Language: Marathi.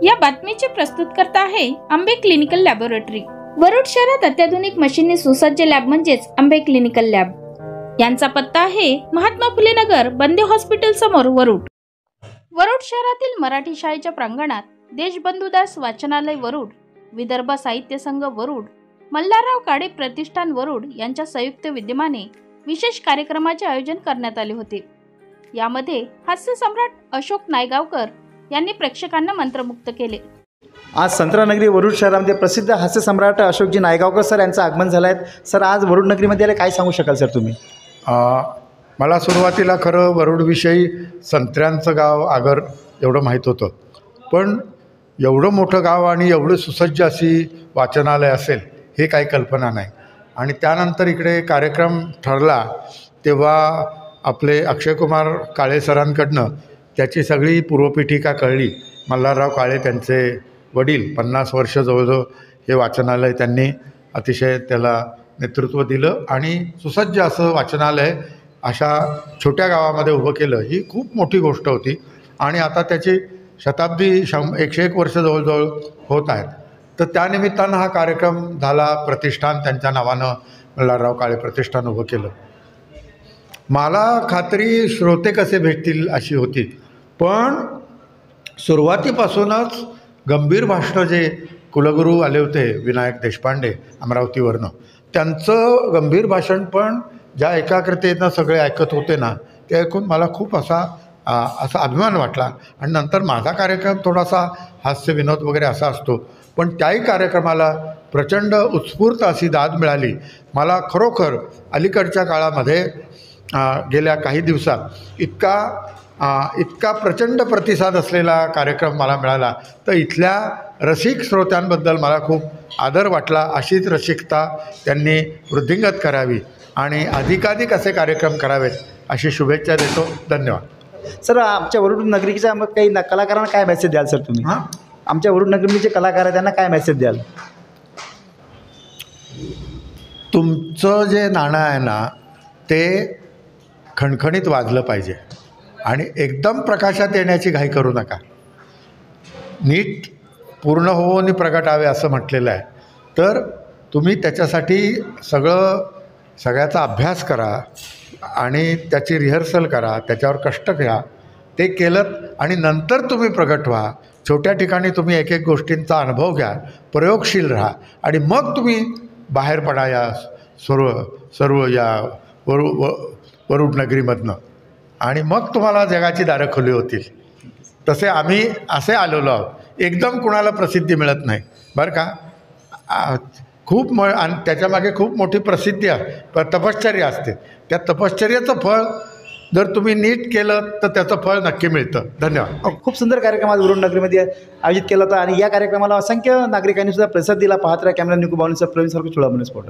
या बातमीचे प्रस्तुतकर्ता आहे अंबे क्लिनिकल लॅबोरेटरी। वरुड शहरात अत्याधुनिक मशीनने सुसज्ज लॅब म्हणजेच अंबे क्लिनिकल लॅब। यांचा पत्ता आहे महात्मा फुले नगर, बंदे हॉस्पिटल समोर, वरुड। वरुड शहरातील मराठी शाळेच्या प्रांगणात देशबंधुदास वाचनालय वरुड, विदर्भ साहित्य संघ वरुड, मल्हारराव काळे प्रतिष्ठान वरुड यांच्या संयुक्त विद्यमाने विशेष कार्यक्रमाचे आयोजन करण्यात आले होते। यामध्ये हास्य सम्राट अशोक नायगावकर यांनी प्रेक्षकांना मंत्रमुग्ध केले। आज संत्रानगरी वरुड शहरामध्ये प्रसिद्ध हास्य सम्राट अशोकजी नायगावकर सर यांचं आगमन झालं आहे। सर, आज वरुड नगरीमध्ये काय सांगू शकाल सर तुम्ही? मला सुरुवातीला खरं वरुडविषयी संत्र्यांचं गाव आगर एवढं माहीत होतं, पण एवढं मोठं गाव आणि एवढं सुसज्ज अशी वाचनालय असेल हे काही कल्पना नाही। आणि त्यानंतर इकडे कार्यक्रम ठरला तेव्हा आपले अक्षयकुमार काळे सरांकडनं त्याची सगळी पूर्वपीठिका कळली। मल्हारराव काळे त्यांचे वडील 50 वर्ष जवळजवळ हे वाचनालय त्यांनी अतिशय त्याला नेतृत्व दिलं आणि सुसज्ज असं वाचनालय अशा छोट्या गावामध्ये उभं केलं, ही खूप मोठी गोष्ट होती। आणि आता त्याची शताब्दी 101 वर्ष जवळजवळ होत आहेत, तर त्यानिमित्तानं हा कार्यक्रम झाला। प्रतिष्ठान त्यांच्या नावानं मल्हारराव काळे प्रतिष्ठान उभं केलं। मला खात्री श्रोते कसे भेटतील अशी होती, पण सुरुवातीपासूनच गंभीर भाषणं जे कुलगुरू आले होते विनायक देशपांडे अमरावतीवरनं, त्यांचं गंभीर भाषण पण ज्या एकाग्रतेनं सगळे ऐकत होते ना, ते ऐकून मला खूप असा अभिमान वाटला। आणि नंतर माझा कार्यक्रम थोडासा हास्य विनोद वगैरे असा असतो, पण त्याही कार्यक्रमाला प्रचंड उत्स्फूर्त अशी दाद मिळाली। मला खरोखर अलीकडच्या काळामध्ये गेल्या काही दिवसात इतका प्रचंड प्रतिसाद असलेला कार्यक्रम मला मिळाला, तर इथल्या रसिक श्रोत्यांबद्दल मला खूप आदर वाटला। अशीच रसिकता त्यांनी वृद्धिंगत करावी आणि अधिकाधिक असे कार्यक्रम करावेत अशी शुभेच्छा देतो। धन्यवाद। सर, आमच्या वरुड नगरीच्या काही कलाकारांना काय मेसेज द्याल सर तुम्ही? आमच्या वरुड नगरीचे जे कलाकार आहेत त्यांना काय मेसेज द्याल? तुमचं जे नाणं आहे ना, ते खणखणीत वाजलं पाहिजे आणि एकदम प्रकाशात येण्याची घाई करू नका। नीट पूर्ण होऊन प्रगटावे असं म्हटलेलं आहे, तर तुम्ही त्याच्यासाठी सगळ्याचा अभ्यास करा आणि त्याची रिहर्सल करा, त्याच्यावर कष्ट घ्या। ते केलं आणि नंतर तुम्ही प्रगट व्हा। छोट्या ठिकाणी तुम्ही एक एक गोष्टींचा अनुभव घ्या, प्रयोगशील राहा आणि मग तुम्ही बाहेर पडा या सर्व या वरुड नगरीमधनं, आणि मग तुम्हाला जगाची दारं खुली होतील। तसे आम्ही असे आलेलो आहोत, एकदम कुणाला प्रसिद्धी मिळत नाही बरं का। आणि त्याच्यामागे खूप मोठी प्रसिद्धी तपश्चर्या असते। त्या तपश्चर्याचं फळ जर तुम्ही नीट केलं तर त्याचं फळ नक्की मिळतं। धन्यवाद। खूप सुंदर कार्यक्रम आज वरुड नगरीमध्ये आयोजित केला होता आणि या कार्यक्रमाला असंख्य नागरिकांनी सुद्धा प्रतिसाद दिला। पाहत राहा कॅमेरा निकू बावनसह प्रवीण सरको, चुळामणी स्पॉट।